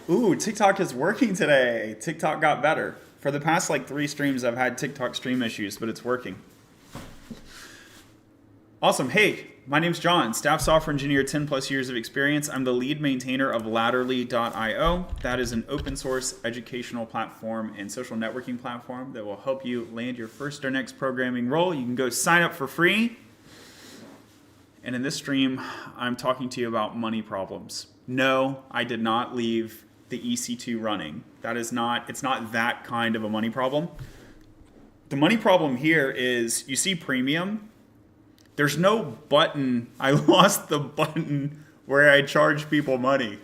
Ooh, TikTok is working today. TikTok got better. For the past like 3 streams, I've had TikTok stream issues, but it's working. Awesome. Hey, my name's John, staff software engineer, 10 plus years of experience. I'm the lead maintainer of Latterly.io. That is an open source educational platform and social networking platform that will help you land your first or next programming role. You can go sign up for free. And in this stream, I'm talking to you about money problems. No, I did not leave the EC2 running. That is not, it's not that kind of a money problem. The money problem here is, you see premium. There's no button. I lost the button where I charge people money.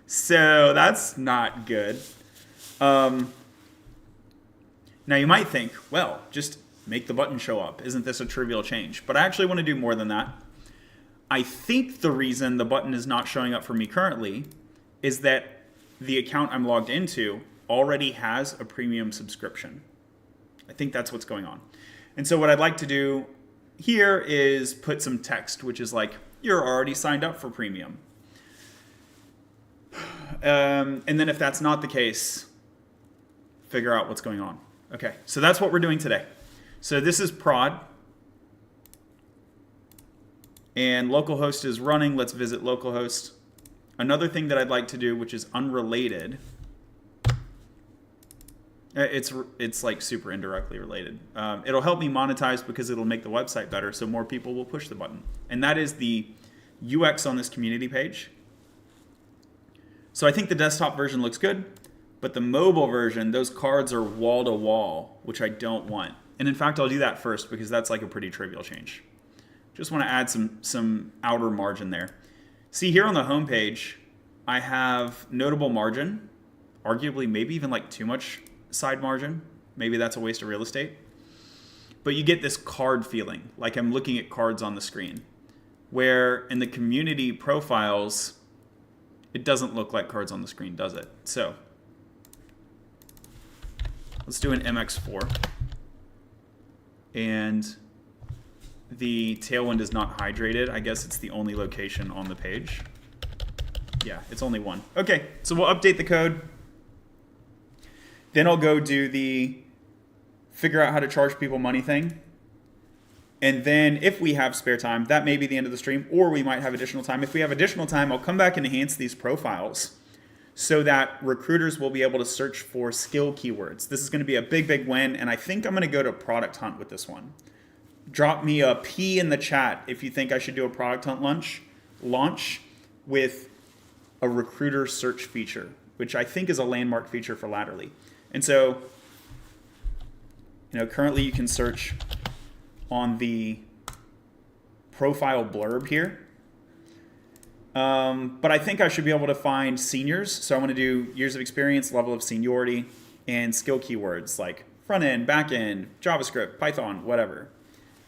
So that's not good. Now you might think, well, just make the button show up. Isn't this a trivial change? But I actually want to do more than that. I think the reason the button is not showing up for me currently is that the account I'm logged into already has a premium subscription. I think that's what's going on. And so what I'd like to do here is put some text, which is like, you're already signed up for premium. And then if that's not the case, figure out what's going on. Okay, so that's what we're doing today. So this is prod. And localhost is running. Let's visit localhost. Another thing that I'd like to do, which is unrelated, it's like super indirectly related. It'll help me monetize because it'll make the website better, so more people will push the button. And that is the UX on this community page. So I think the desktop version looks good, but the mobile version, those cards are wall to wall, which I don't want. And in fact, I'll do that first because that's like a pretty trivial change. Just want to add some outer margin there. See here on the home page, I have notable margin, arguably maybe even like too much side margin. Maybe that's a waste of real estate. But you get this card feeling, like I'm looking at cards on the screen, where in the community profiles, it doesn't look like cards on the screen, does it? So let's do an MX4. And the tailwind is not hydrated. I guess it's the only location on the page. Yeah, it's only one. Okay, so we'll update the code. Then I'll go do the figure out how to charge people money thing. And then if we have spare time, that may be the end of the stream, or we might have additional time. If we have additional time, I'll come back and enhance these profiles so that recruiters will be able to search for skill keywords. This is going to be a big, big win, and I think I'm going to go to Product Hunt with this one. Drop me a P in the chat if you think I should do a Product Hunt launch with a recruiter search feature, which I think is a landmark feature for Latterly. And so, currently you can search on the profile blurb here. But I think I should be able to find seniors. So I want to do years of experience, level of seniority, and skill keywords like front end, back end, JavaScript, Python, whatever.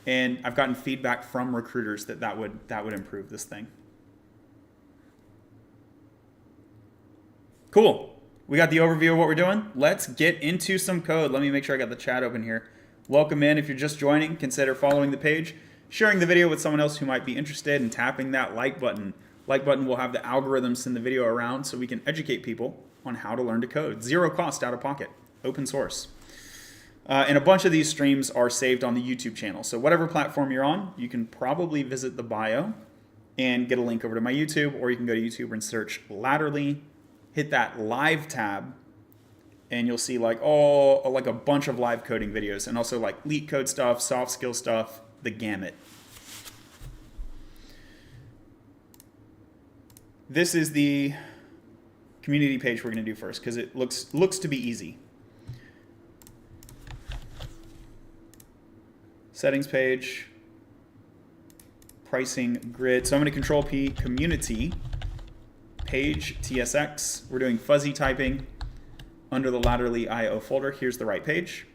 And I've gotten feedback from recruiters that would improve this thing. Cool. We got the overview of what we're doing. Let's get into some code. Let me make sure I got the chat open here. Welcome in. If you're just joining, consider following the page, sharing the video with someone else who might be interested, and tapping that like button. Like button will have the algorithm send the video around so we can educate people on how to learn to code. Zero cost out of pocket. Open source. And a bunch of these streams are saved on the YouTube channel. So whatever platform you're on, you can probably visit the bio and get a link over to my YouTube, or you can go to YouTube and search Latterly, hit that live tab, and you'll see like a bunch of live coding videos, and also like leak code stuff, soft skill stuff, the gamut. This is the community page we're going to do first because it looks to be easy. Settings page, pricing grid. So I'm going to control P, community, page, TSX. We're doing fuzzy typing under the Latterly.io folder. Here's the right page.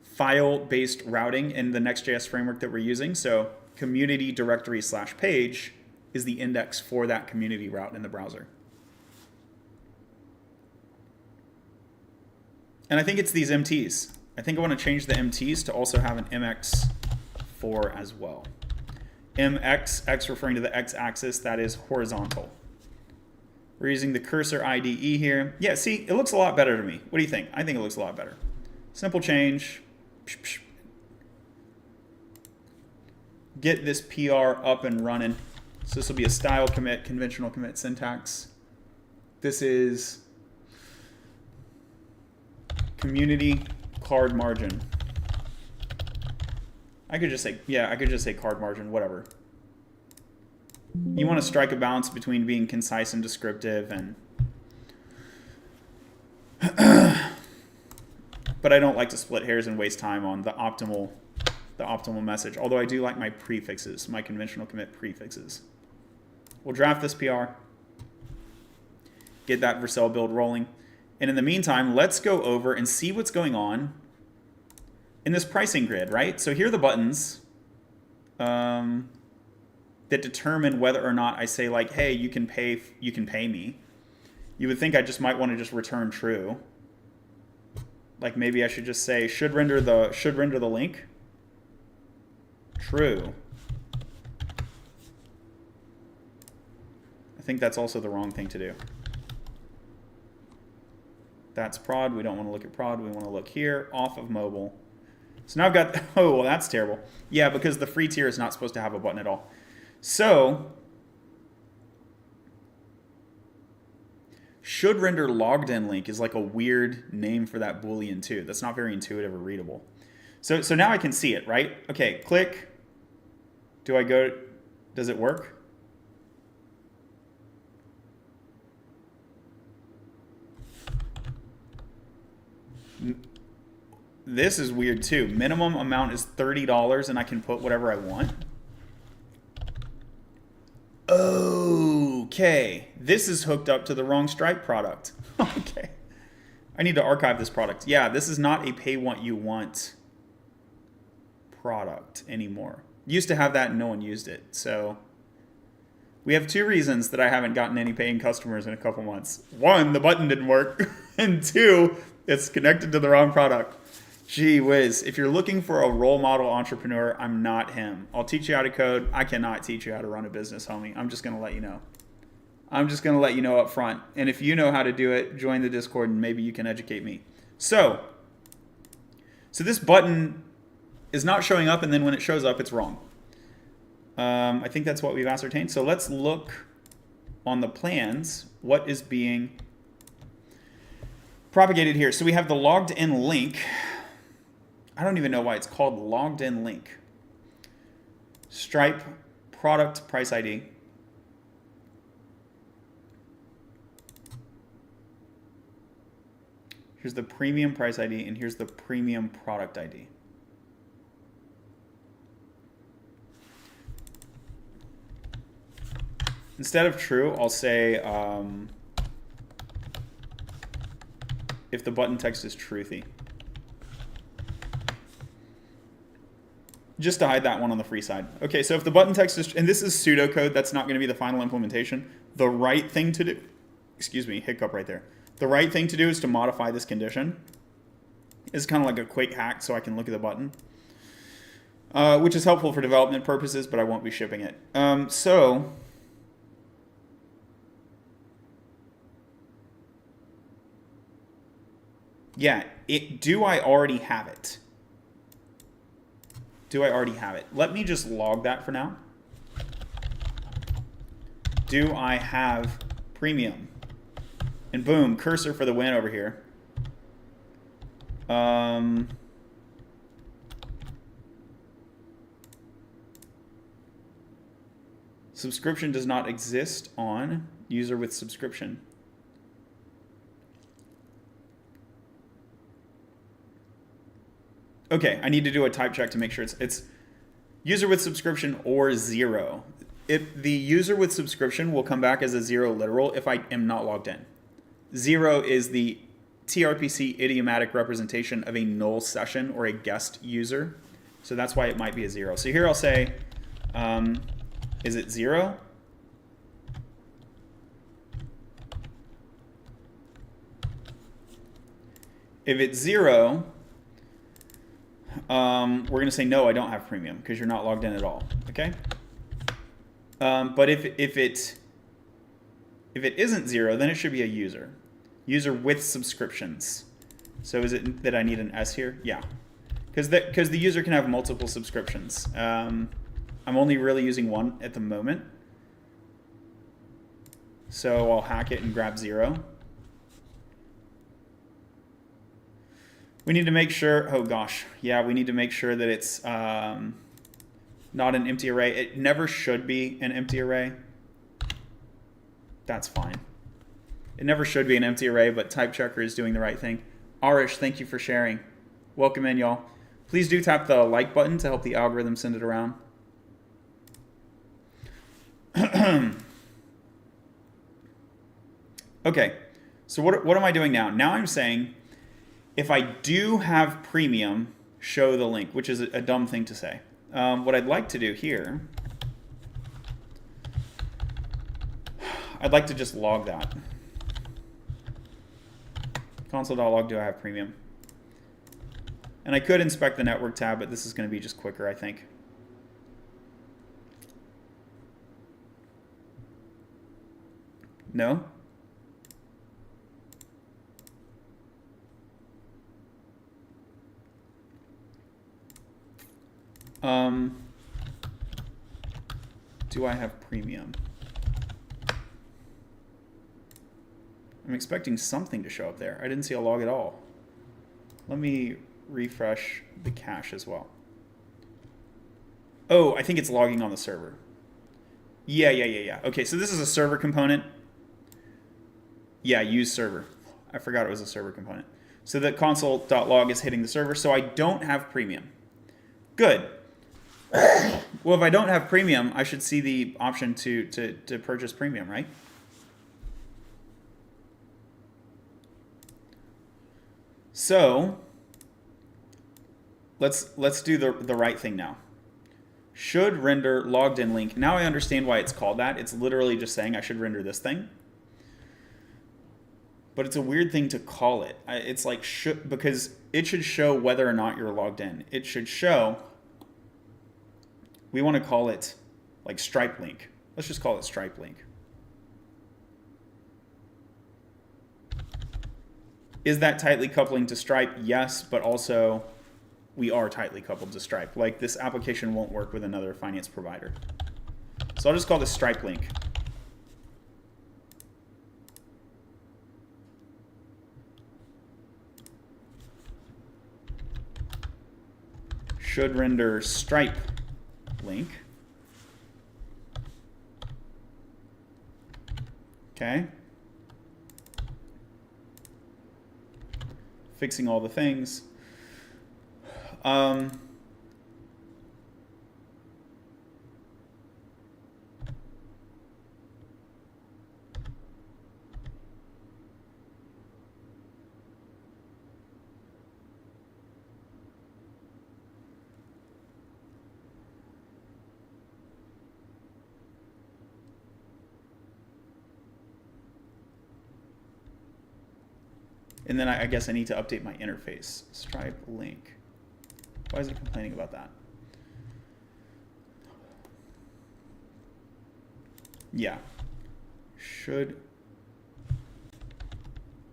File-based routing in the Next.js framework that we're using. So community directory / page is the index for that community route in the browser. And I think it's these MTs. I think I want to change the MTs to also have an MX4 as well. MX, X referring to the X-axis, that is horizontal. We're using the cursor IDE here. Yeah, see, it looks a lot better to me. What do you think? I think it looks a lot better. Simple change. Get this PR up and running. So this will be a style commit, conventional commit syntax. This is community card margin. I could just say, yeah, I could just say card margin, whatever. You want to strike a balance between being concise and descriptive, and but I don't like to split hairs and waste time on the optimal message. Although I do like my prefixes, my conventional commit prefixes. We'll draft this PR, get that Vercel build rolling, and in the meantime, let's go over and see what's going on in this pricing grid, right? So here are the buttons that determine whether or not I say like, hey, you can pay me. You would think I just might want to just return true. Like maybe I should just say should render the link true. I think that's also the wrong thing to do. That's prod. We don't want to look at prod. We want to look here, off of mobile. So now I've got, oh, well, that's terrible. Yeah, because the free tier is not supposed to have a button at all. So, should render logged in link is like a weird name for that Boolean too. That's not very intuitive or readable. So now I can see it, right? Okay, click. Do I go, does it work? This is weird too. Minimum amount is $30 and I can put whatever I want. Okay, this is hooked up to the wrong Stripe product. Okay, I need to archive this product. Yeah, this is not a pay what you want product anymore. Used to have that and no one used it. So we have two reasons that I haven't gotten any paying customers in a couple months. One, the button didn't work. And two, it's connected to the wrong product. Gee whiz, if you're looking for a role model entrepreneur, I'm not him. I'll teach you how to code. I cannot teach you how to run a business, homie. I'm just going to let you know. I'm just going to let you know up front. And if you know how to do it, join the Discord and maybe you can educate me. So this button is not showing up, and then when it shows up, it's wrong. I think that's what we've ascertained. So let's look on the plans what is being propagated here. So we have the logged in link. I don't even know why it's called logged in link. Stripe product price ID. Here's the premium price ID, and here's the premium product ID. Instead of true, I'll say if the button text is truthy. Just to hide that one on the free side. Okay, so if the button text is, and this is pseudocode, that's not going to be the final implementation. The right thing to do, excuse me, hiccup right there. The right thing to do is to modify this condition. It's kind of like a quick hack so I can look at the button, which is helpful for development purposes, but I won't be shipping it. Yeah, do I already have it? Do I already have it? Let me just log that for now. Do I have premium? And boom, cursor for the win over here. Subscription does not exist on user with subscription. Okay, I need to do a type check to make sure it's user with subscription or 0. If the user with subscription will come back as a 0 literal if I am not logged in. 0 is the TRPC idiomatic representation of a null session or a guest user. So that's why it might be a 0. So here I'll say, is it 0? If it's 0, we're going to say, no, I don't have premium because you're not logged in at all. Okay. But if it If it isn't 0, then it should be a user. User with subscriptions. So is it that I need an S here? Yeah. Because the user can have multiple subscriptions. I'm only really using one at the moment. So I'll hack it and grab 0. We need to make sure, oh gosh, yeah, we need to make sure that it's not an empty array. It never should be an empty array. That's fine. It never should be an empty array, but type checker is doing the right thing. Arish, thank you for sharing. Welcome in, y'all. Please do tap the like button to help the algorithm send it around. Okay, so what am I doing now? Now I'm saying, if I do have premium, show the link, which is a dumb thing to say. What I'd like to do here, I'd like to just log that. Console.log, do I have premium? And I could inspect the network tab, but this is going to be just quicker, I think. No? Do I have premium? I'm expecting something to show up there. I didn't see a log at all. Let me refresh the cache as well. Oh, I think it's logging on the server. Yeah. Okay, so this is a server component. Yeah, use server. I forgot it was a server component. So the console.log is hitting the server, so I don't have premium. Good. Well, if I don't have premium, I should see the option to purchase premium, right? So let's do the right thing now. Should render logged in link. Now I understand why it's called that. It's literally just saying I should render this thing. But it's a weird thing to call it. It's like because it should show whether or not you're logged in. It should show. We want to call it like Stripe link. Let's just call it Stripe link. Is that tightly coupling to Stripe? Yes, but also we are tightly coupled to Stripe. Like this application won't work with another finance provider. So I'll just call this Stripe link. Should render Stripe link. Okay. Fixing all the things. And then I guess I need to update my interface. Stripe link. Why is it complaining about that? Yeah. Should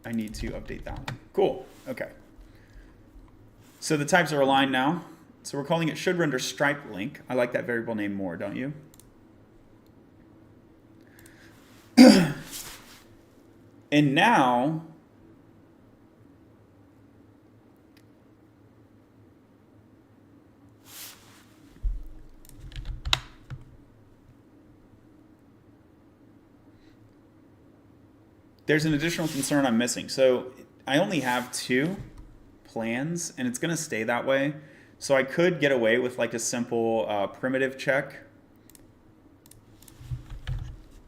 I need to update that one? Cool. Okay. So the types are aligned now. So we're calling it should render Stripe link. I like that variable name more, don't you? And now there's an additional concern I'm missing. So I only have 2 plans, and it's going to stay that way. So I could get away with like a simple primitive check.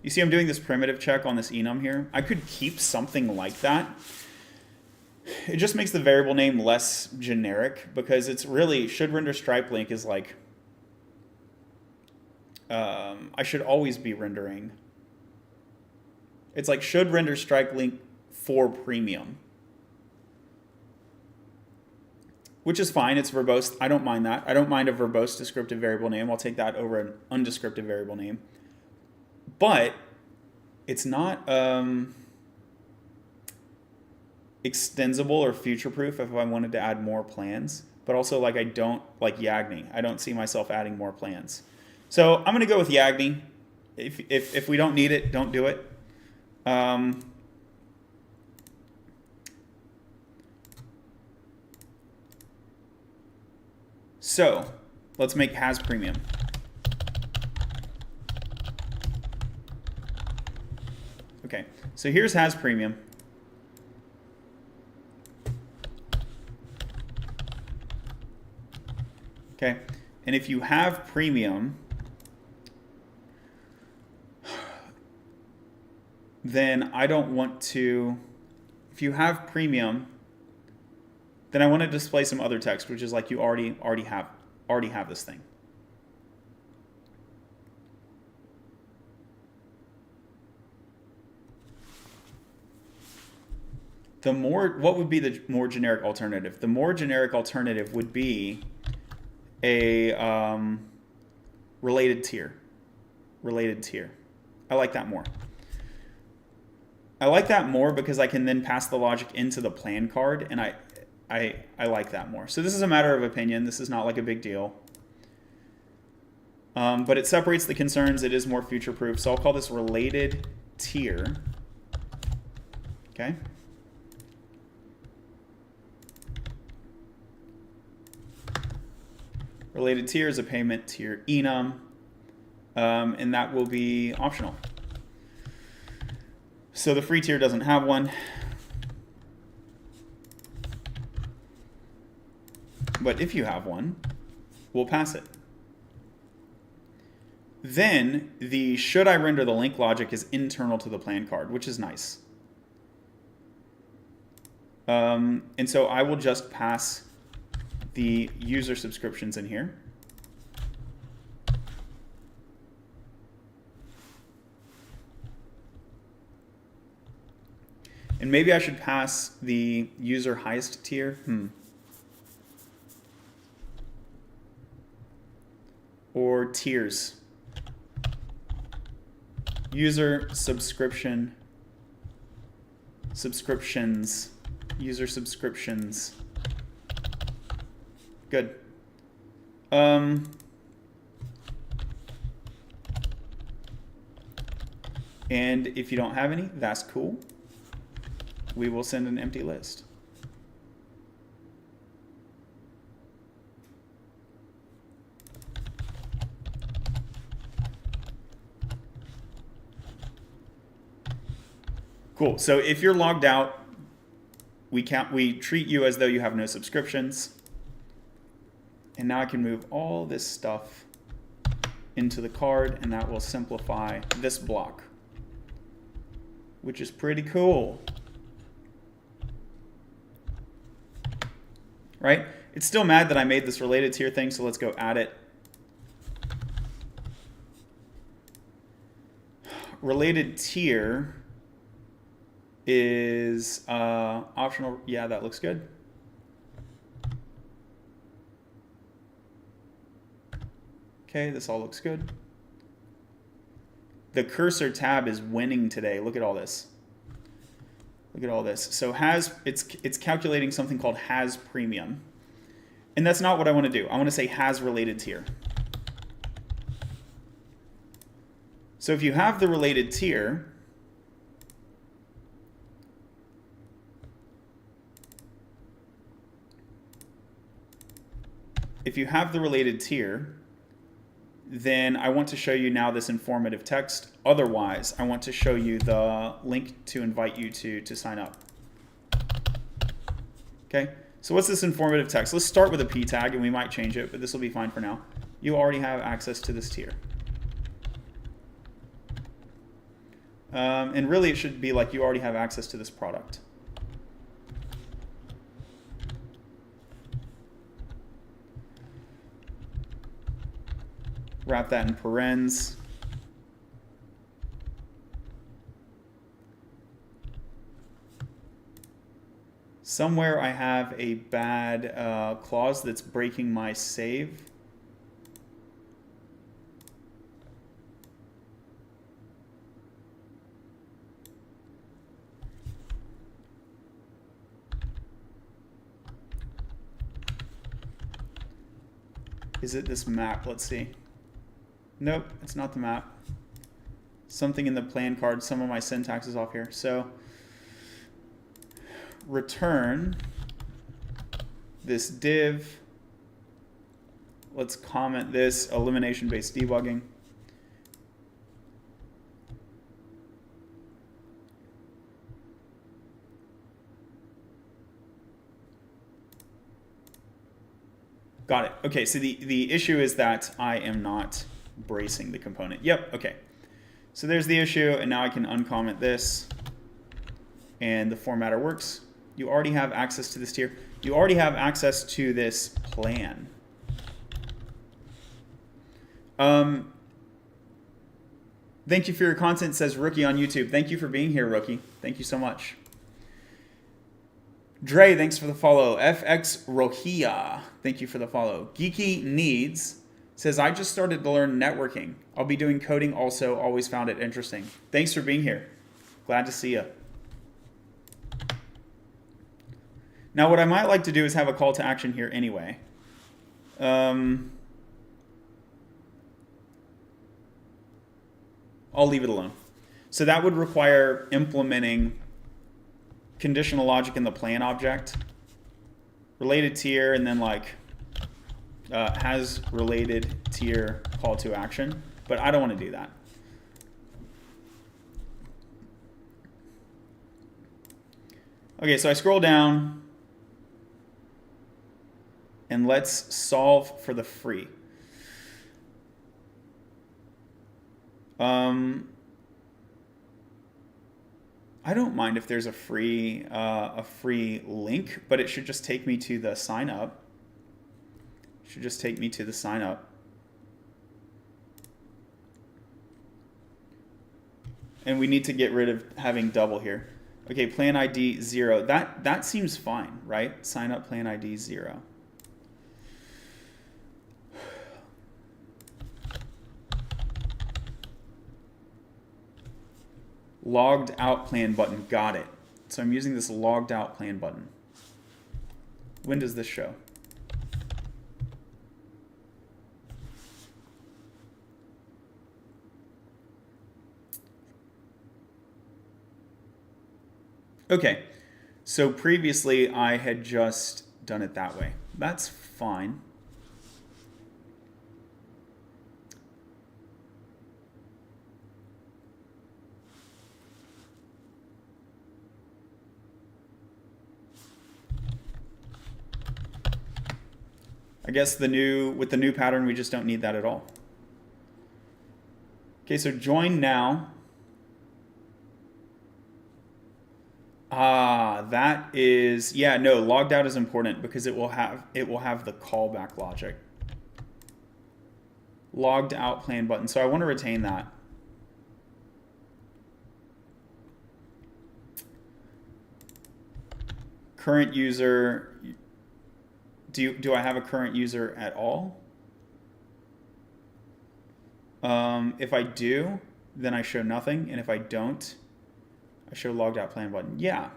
You see I'm doing this primitive check on this enum here. I could keep something like that. It just makes the variable name less generic because it's really should render Stripe link is like I should always be rendering. It's like should render Stripe link for premium, which is fine. It's verbose. I don't mind that. I don't mind a verbose descriptive variable name. I'll take that over an undescriptive variable name. But it's not extensible or future proof if I wanted to add more plans, but also like I don't like Yagni. I don't see myself adding more plans. So I'm going to go with Yagni. If we don't need it, don't do it. So let's make has premium. Okay, so here's has premium. Okay, and if you have premium, then I don't want to, if you have premium, then I want to display some other text, which is like you already have this thing. What would be the more generic alternative? The more generic alternative would be a related tier. Related tier. I like that more. I like that more because I can then pass the logic into the plan card, and I like that more. So this is a matter of opinion. This is not like a big deal. But it separates the concerns. It is more future-proof. So I'll call this related tier. Okay. Related tier is a payment tier enum, and that will be optional. So the free tier doesn't have one. But if you have one, we'll pass it. Then the should I render the link logic is internal to the plan card, which is nice. And so I will just pass the user subscriptions in here. And maybe I should pass the user highest tier. Or tiers. User subscription. Subscriptions. User subscriptions. Good. And if you don't have any, that's cool. We will send an empty list. Cool. So if you're logged out, we treat you as though you have no subscriptions. And now I can move all this stuff into the card, and that will simplify this block, which is pretty cool. Right? It's still mad that I made this related tier thing, so let's go add it. Related tier is optional. Yeah, that looks good. Okay, this all looks good. The cursor tab is winning today. Look at all this. Look at all this. So it's calculating something called has premium. And that's not what I want to do. I want to say has related tier. So if you have the related tier, then I want to show you now this informative text. Otherwise, I want to show you the link to invite you to sign up. Okay, so what's this informative text? Let's start with a p tag, and we might change it, but this will be fine for now. You already have access to this tier. And really, it should be like you already have access to this product. Wrap that in parens. Somewhere I have a bad clause that's breaking my save. Is it this map? Let's see. Nope, it's not the map. Something in the plan card. Some of my syntax is off here. So return this div. Let's comment this elimination-based debugging. Got it. Okay, so the issue is that I am not bracing the component. Yep, okay. So there's the issue, and now I can uncomment this, and the formatter works. You already have access to this tier. You already have access to this plan. Thank you for your content, says Rookie on YouTube. Thank you for being here, Rookie. Thank you so much. Dre, thanks for the follow. FX Rohia, thank you for the follow. Geeky Needs says, I just started to learn networking. I'll be doing coding also. Always found it interesting. Thanks for being here. Glad to see you. Now, what I might like to do is have a call to action here anyway. I'll leave it alone. So that would require implementing conditional logic in the plan object, related tier, and then like has related tier call to action. But I don't want to do that. Okay, so I scroll down and let's solve for the free. I don't mind if there's a free link, but it should just take me to the sign up. It should just take me to the sign up. And we need to get rid of having double here. Okay, plan ID 0. That seems fine, right? Sign up plan ID 0. Logged out plan button. Got it. So I'm using this logged out plan button. When does this show? Okay. So previously I had just done it that way. That's fine. I guess with the new pattern, we just don't need that at all. Okay, so join now. That is, yeah, no, logged out is important because it will have the callback logic. Logged out plan button. So I want to retain that. Current user. Do I have a current user at all? If I do, then I show nothing. And if I don't, I show logged out plan button. Yeah.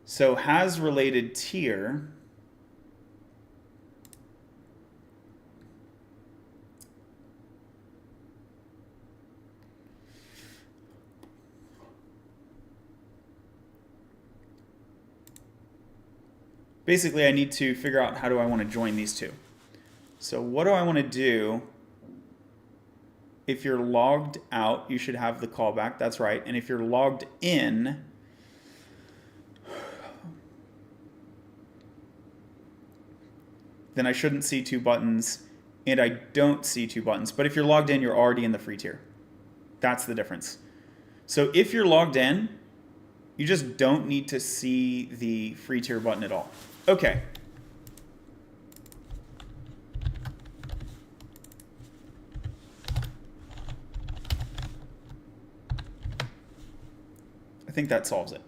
So has related tier. Basically, I need to figure out how do I want to join these two. So what do I want to do? If you're logged out, you should have the callback. That's right. And if you're logged in, then I shouldn't see two buttons, and I don't see two buttons. But if you're logged in, you're already in the free tier. That's the difference. So if you're logged in, you just don't need to see the free tier button at all. Okay. I think that solves it.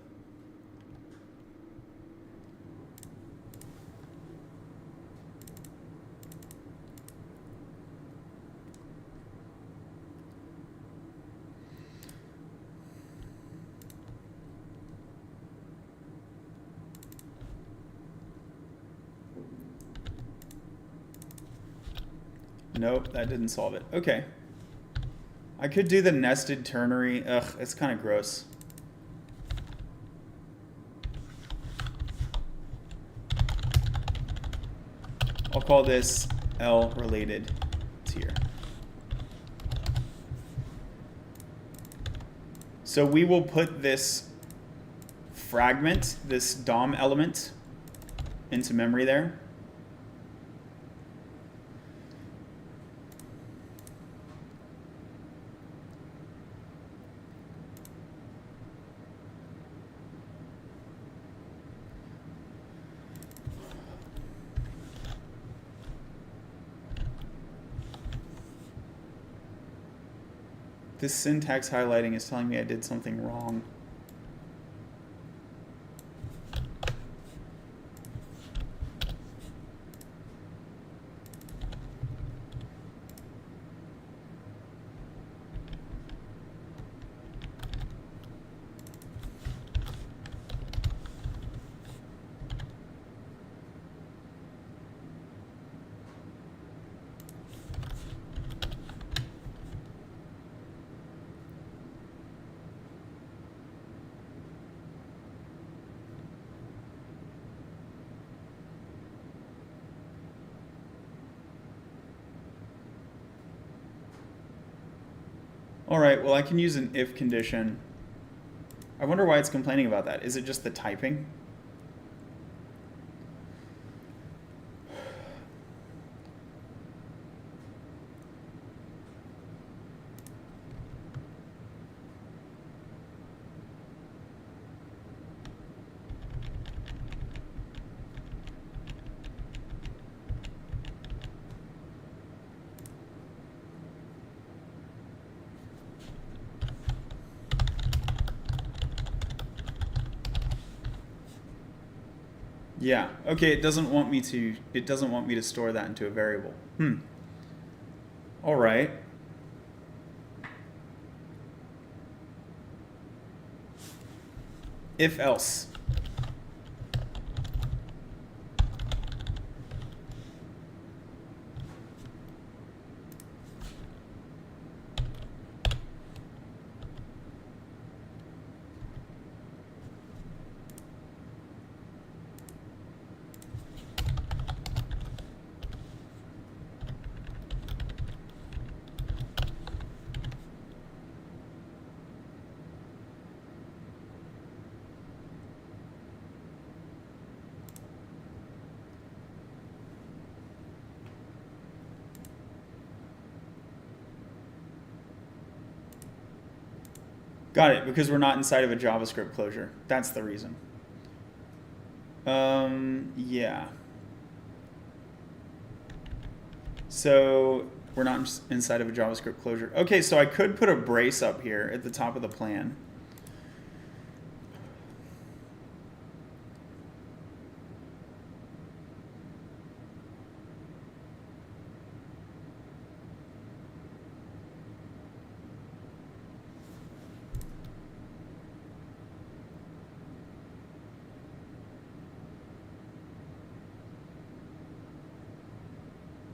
Nope, that didn't solve it. Okay. I could do the nested ternary. Ugh, it's kind of gross. I'll call this L related tier. So we will put this fragment, this DOM element, into memory there. This syntax highlighting is telling me I did something wrong. All right, well, I can use an if condition. I wonder why it's complaining about that. Is it just the typing? Yeah. Okay, it doesn't want me to store that into a variable. All right. If else. Got it, because we're not inside of a JavaScript closure. That's the reason. Yeah. So we're not inside of a JavaScript closure. Okay, so I could put a brace up here at the top of the plan.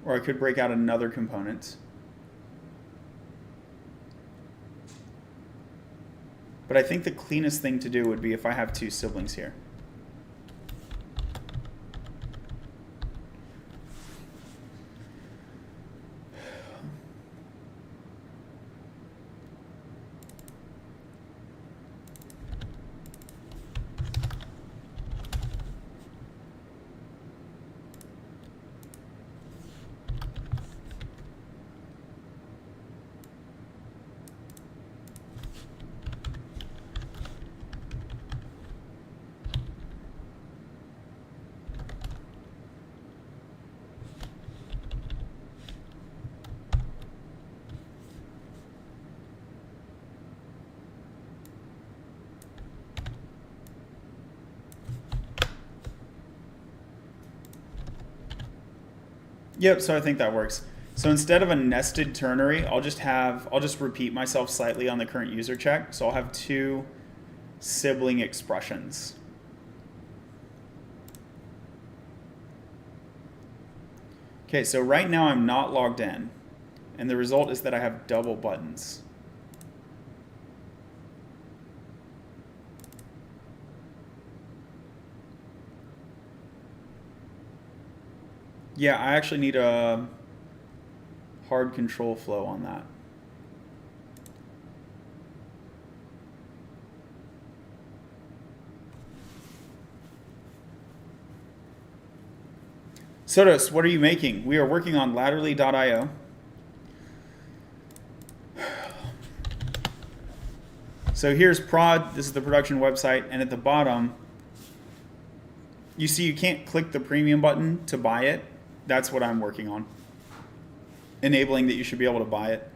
Or I could break out another component. But I think the cleanest thing to do would be if I have two siblings here. Yep, so I think that works. So instead of a nested ternary, I'll just repeat myself slightly on the current user check. So I'll have two sibling expressions. Okay, so right now I'm not logged in, and the result is that I have double buttons. Yeah, I actually need a hard control flow on that. Sotos, what are you making? We are working on Latterly.io. So here's prod, this is the production website, and at the bottom, you see you can't click the premium button to buy it. That's what I'm working on. Enabling that you should be able to buy it.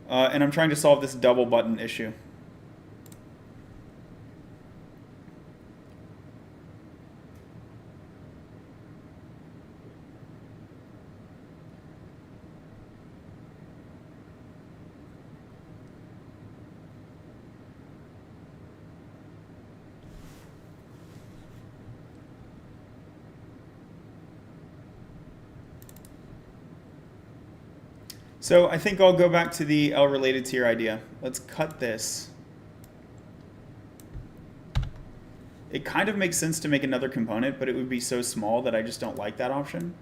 And I'm trying to solve this double button issue. So I think I'll go back to the L related tier idea. Let's cut this. It kind of makes sense to make another component, but it would be so small that I just don't like that option.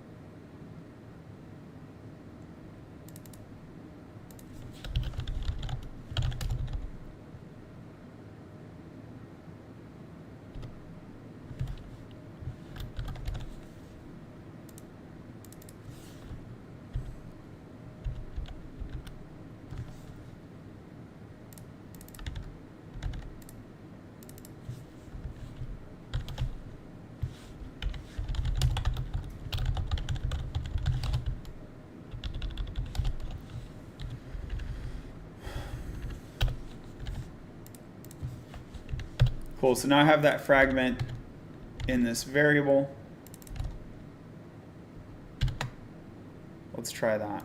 Cool, so now I have that fragment in this variable. Let's try that.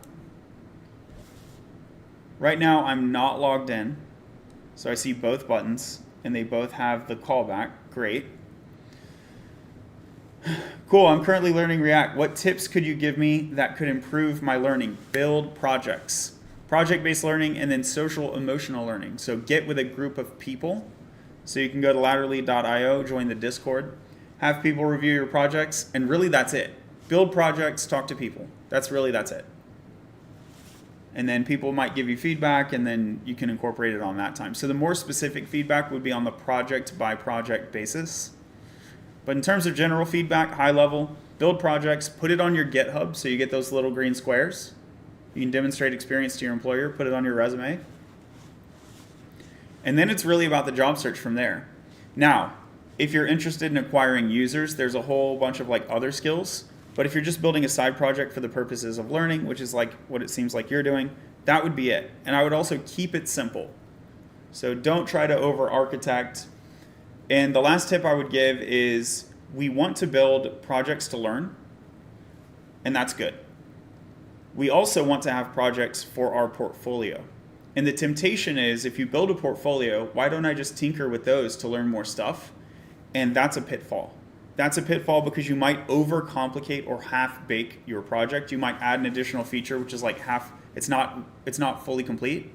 Right now I'm not logged in, so I see both buttons and they both have the callback. Great. Cool, I'm currently learning React. What tips could you give me that could improve my learning? Build projects, project-based learning, and then social emotional learning. So get with a group of people. So you can go to latterly.io, join the Discord, have people review your projects, and really that's it. Build projects, talk to people. That's it. And then people might give you feedback, and then you can incorporate it on that time. So the more specific feedback would be on the project by project basis. But in terms of general feedback, high level, build projects, put it on your GitHub so you get those little green squares. You can demonstrate experience to your employer, put it on your resume. And then it's really about the job search from there. Now, if you're interested in acquiring users, there's a whole bunch of like other skills. But if you're just building a side project for the purposes of learning, which is like what it seems like you're doing, that would be it. And I would also keep it simple. So don't try to over-architect. And the last tip I would give is we want to build projects to learn, and that's good. We also want to have projects for our portfolio. And the temptation is, if you build a portfolio, why don't I just tinker with those to learn more stuff? And that's a pitfall. That's a pitfall because you might overcomplicate or half-bake your project. You might add an additional feature, which is like half, it's not fully complete.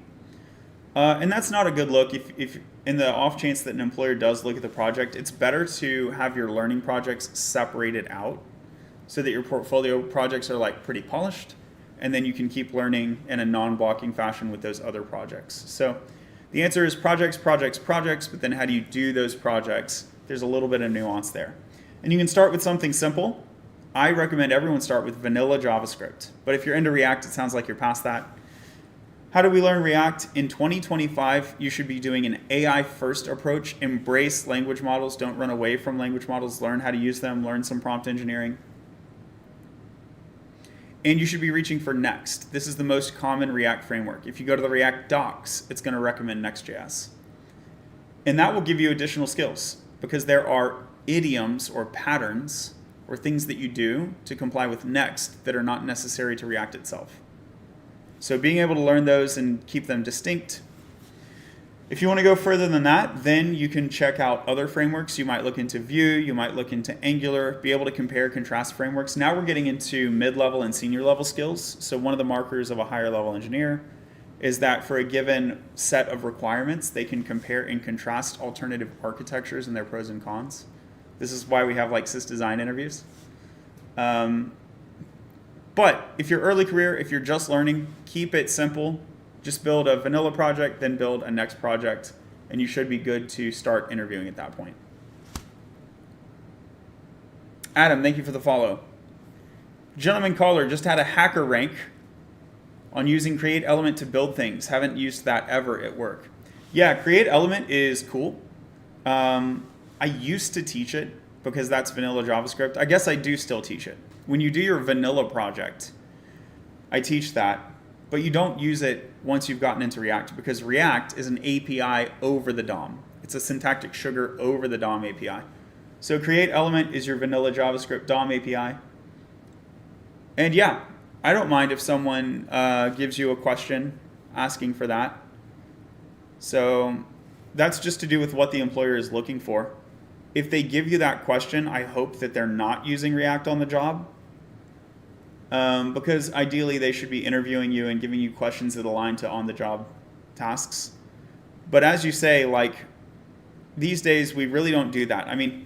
And that's not a good look. If in the off chance that an employer does look at the project, it's better to have your learning projects separated out so that your portfolio projects are like pretty polished, and then you can keep learning in a non-blocking fashion with those other projects. So the answer is projects, projects, projects, but then how do you do those projects? There's a little bit of nuance there. And you can start with something simple. I recommend everyone start with vanilla JavaScript. But if you're into React, it sounds like you're past that. How do we learn React? In 2025, you should be doing an AI-first approach. Embrace language models. Don't run away from language models. Learn how to use them. Learn some prompt engineering. And you should be reaching for Next. This is the most common React framework. If you go to the React docs, it's going to recommend Next.js. And that will give you additional skills because there are idioms or patterns or things that you do to comply with Next that are not necessary to React itself. So being able to learn those and keep them distinct. If you want to go further than that, then you can check out other frameworks. You might look into Vue, you might look into Angular, be able to compare contrast frameworks. Now we're getting into mid-level and senior level skills. So one of the markers of a higher level engineer is that for a given set of requirements, they can compare and contrast alternative architectures and their pros and cons. This is why we have like sysdesign interviews. But if you're early career, if you're just learning, keep it simple. Just build a vanilla project, then build a next project, and you should be good to start interviewing at that point. Adam, thank you for the follow. Gentleman caller just had a hacker rank on using Create Element to build things. Haven't used that ever at work. Yeah, Create Element is cool. I used to teach it because that's vanilla JavaScript. I guess I do still teach it. When you do your vanilla project, I teach that. But you don't use it once you've gotten into React because React is an API over the DOM. It's a syntactic sugar over the DOM API. So Create Element is your vanilla JavaScript DOM API. And yeah, I don't mind if someone gives you a question asking for that. So that's just to do with what the employer is looking for. If they give you that question, I hope that they're not using React on the job. Because ideally they should be interviewing you and giving you questions that align to on-the-job tasks. But as you say, like, these days we really don't do that. I mean,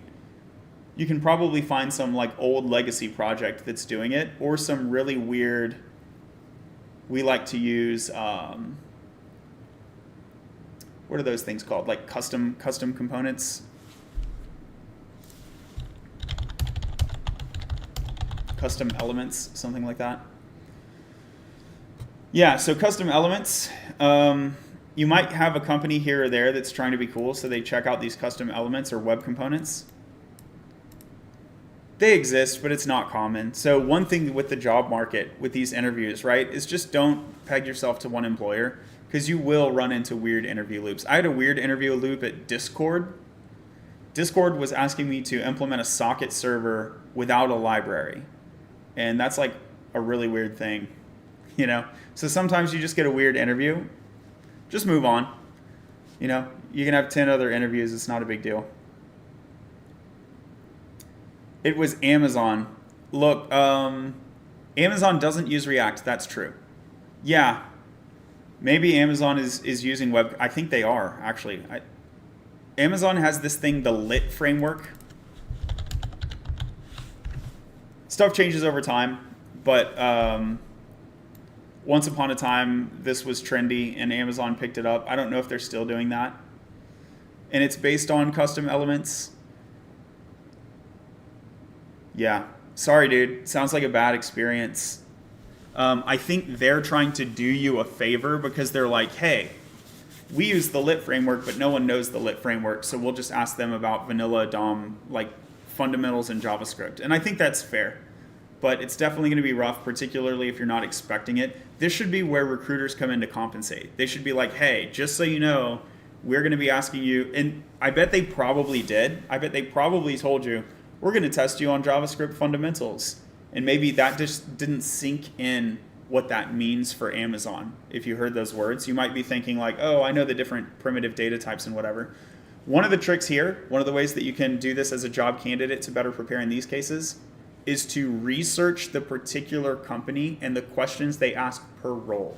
you can probably find some like old legacy project that's doing it, or some really weird, we like to use, what are those things called? Like custom components. Custom elements, something like that. Yeah, so custom elements, you might have a company here or there that's trying to be cool, so they check out these custom elements or web components. They exist, but it's not common. So one thing with the job market, with these interviews, right, is just don't peg yourself to one employer, because you will run into weird interview loops. I had a weird interview loop at Discord. Discord was asking me to implement a socket server without a library. And that's like a really weird thing, you know? So sometimes you just get a weird interview, just move on. You know, you can have 10 other interviews, it's not a big deal. It was Amazon. Look, Amazon doesn't use React, that's true. Yeah, maybe Amazon is using web, I think they are, actually. Amazon has this thing, the Lit framework. Stuff changes over time, but once upon a time, this was trendy and Amazon picked it up. I don't know if they're still doing that. And it's based on custom elements. Yeah, sorry, dude. Sounds like a bad experience. I think they're trying to do you a favor because they're like, hey, we use the Lit framework, but no one knows the Lit framework, so we'll just ask them about vanilla DOM, like fundamentals in JavaScript. And I think that's fair, but it's definitely going to be rough, particularly if you're not expecting it. This should be where recruiters come in to compensate. They should be like, hey, just so you know, we're going to be asking you, and I bet they probably did. I bet they probably told you, we're going to test you on JavaScript fundamentals. And maybe that just didn't sink in what that means for Amazon. If you heard those words, you might be thinking like, oh, I know the different primitive data types and whatever. One of the tricks here, one of the ways that you can do this as a job candidate to better prepare in these cases, is to research the particular company and the questions they ask per role.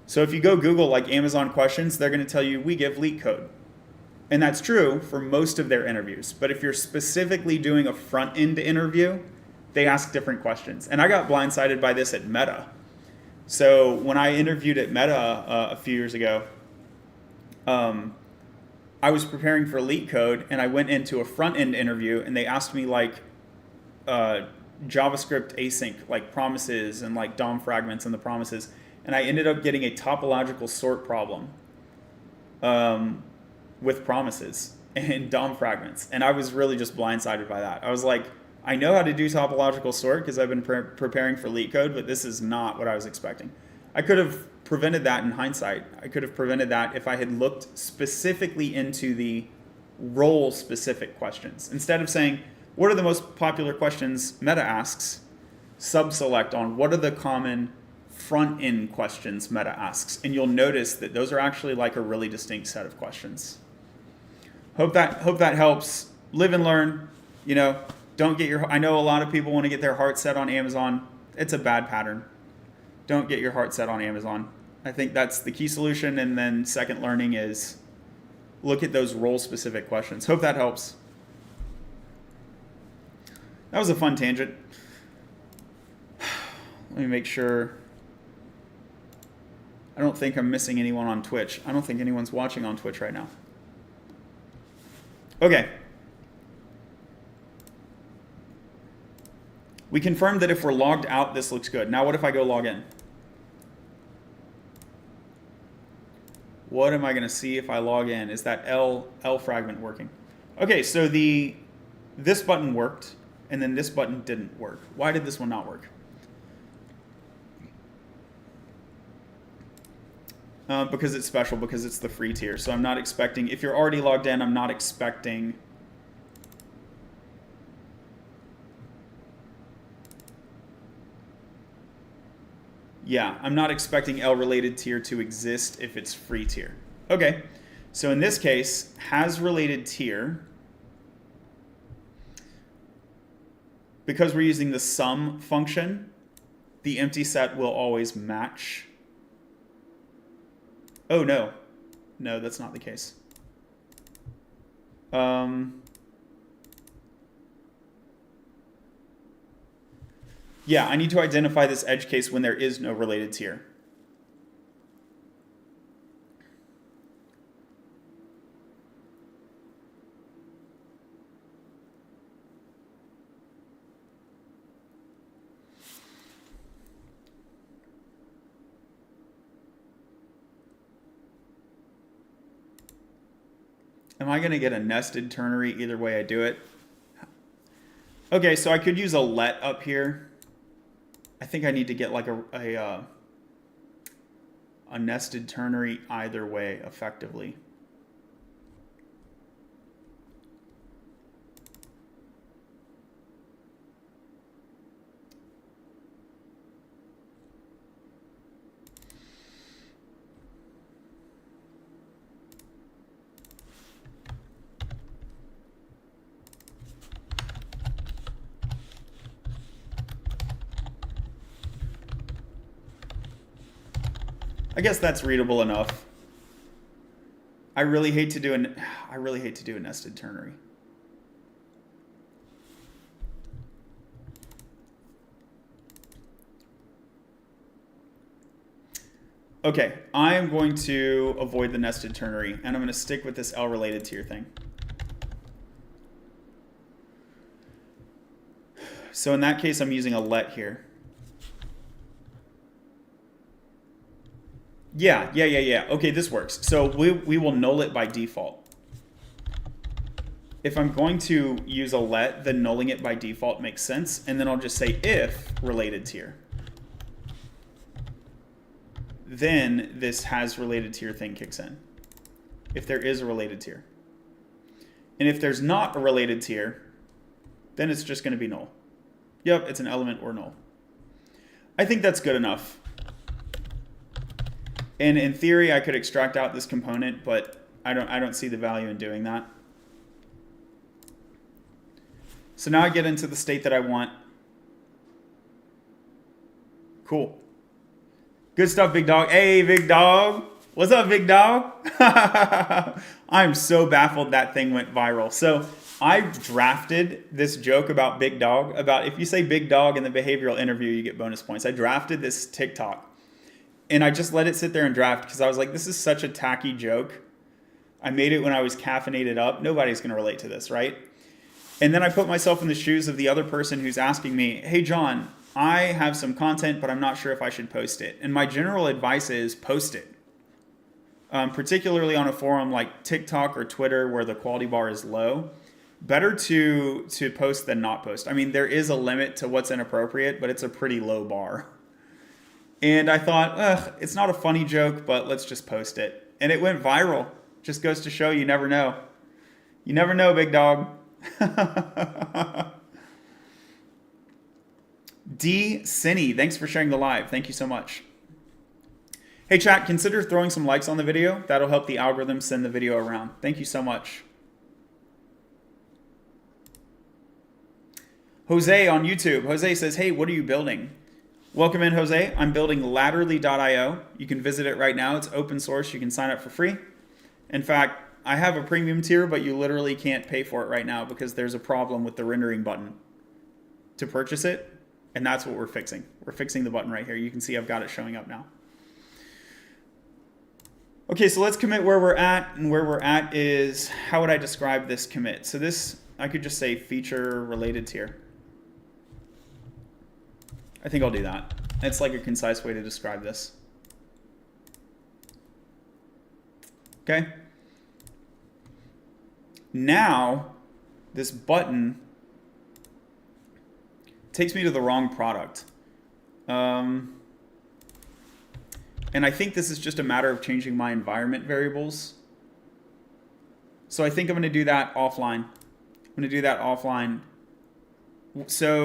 So if you go Google like Amazon questions, they're going to tell you, we give LeetCode. And that's true for most of their interviews. But if you're specifically doing a front-end interview, they ask different questions. And I got blindsided by this at Meta. So when I interviewed at Meta a few years ago, I was preparing for LeetCode, and I went into a front-end interview, and they asked me like JavaScript async, like promises and like DOM fragments and the promises. And I ended up getting a topological sort problem with promises and DOM fragments. And I was really just blindsided by that. I was like, I know how to do topological sort because I've been preparing for LeetCode, but this is not what I was expecting. I could have prevented that in hindsight. I could have prevented that if I had looked specifically into the role-specific questions. Instead of saying, what are the most popular questions Meta asks, sub-select on what are the common front end questions Meta asks. And you'll notice that those are actually like a really distinct set of questions. Hope that helps. Live and learn. You know, don't get your, I know a lot of people want to get their heart set on Amazon. It's a bad pattern. Don't get your heart set on Amazon. I think that's the key solution. And then second learning is look at those role specific questions. Hope that helps. That was a fun tangent. Let me make sure. I don't think I'm missing anyone on Twitch. I don't think anyone's watching on Twitch right now. Okay. We confirmed that if we're logged out, this looks good. Now what if I go log in? What am I going to see if I log in? Is that L fragment working? Okay, so this button worked, and then this button didn't work. Why did this one not work? Because it's special, because it's the free tier. So I'm not expecting, if you're already logged in, I'm not expecting I'm not expecting L related tier to exist if it's free tier. Okay, so in this case, has related tier, because we're using the sum function, the empty set will always match. Oh, no. No, that's not the case. Yeah, I need to identify this edge case when there is no related tier. Am I going to get a nested ternary either way I do it? Okay, so I could use a let up here. I think I need to get like a nested ternary either way effectively. I guess that's readable enough. I really hate to do a nested ternary. Okay, I am going to avoid the nested ternary, and I'm going to stick with this L related tier thing. So in that case, I'm using a let here. Yeah. Okay, this works. So we will null it by default. If I'm going to use a let, then nulling it by default makes sense. And then I'll just say if related tier. Then this has related tier thing kicks in. If there is a related tier. And if there's not a related tier, then it's just going to be null. Yep, it's an element or null. I think that's good enough. And in theory, I could extract out this component, but I don't see the value in doing that. So now I get into the state that I want. Cool. Good stuff, big dog. Hey, big dog. What's up, big dog? I'm so baffled that thing went viral. So I drafted this joke about big dog, about if you say big dog in the behavioral interview, you get bonus points. I drafted this TikTok. And I just let it sit there and draft because I was like, this is such a tacky joke. I made it when I was caffeinated up. Nobody's going to relate to this, right? And then I put myself in the shoes of the other person who's asking me, hey, John, I have some content, but I'm not sure if I should post it. And my general advice is post it. Particularly on a forum like TikTok or Twitter where the quality bar is low. Better to post than not post. I mean, there is a limit to what's inappropriate, but it's a pretty low bar. And I thought, it's not a funny joke, but let's just post it. And it went viral. Just goes to show you never know. You never know, big dog. D. Cine, thanks for sharing the live. Thank you so much. Hey chat, consider throwing some likes on the video. That'll help the algorithm send the video around. Thank you so much. Jose on YouTube. Jose says, hey, what are you building? Welcome in, Jose. I'm building Ladderly.io. You can visit it right now. It's open source. You can sign up for free. In fact, I have a premium tier, but you literally can't pay for it right now because there's a problem with the rendering button to purchase it. And that's what we're fixing. We're fixing the button right here. You can see I've got it showing up now. Okay, so let's commit where we're at. And where we're at is, how would I describe this commit? So this, I could just say feature related tier. I think I'll do that. It's like a concise way to describe this. Okay. Now, this button takes me to the wrong product. And I think this is just a matter of changing my environment variables. So I think I'm going to do that offline. I'm going to do that offline. So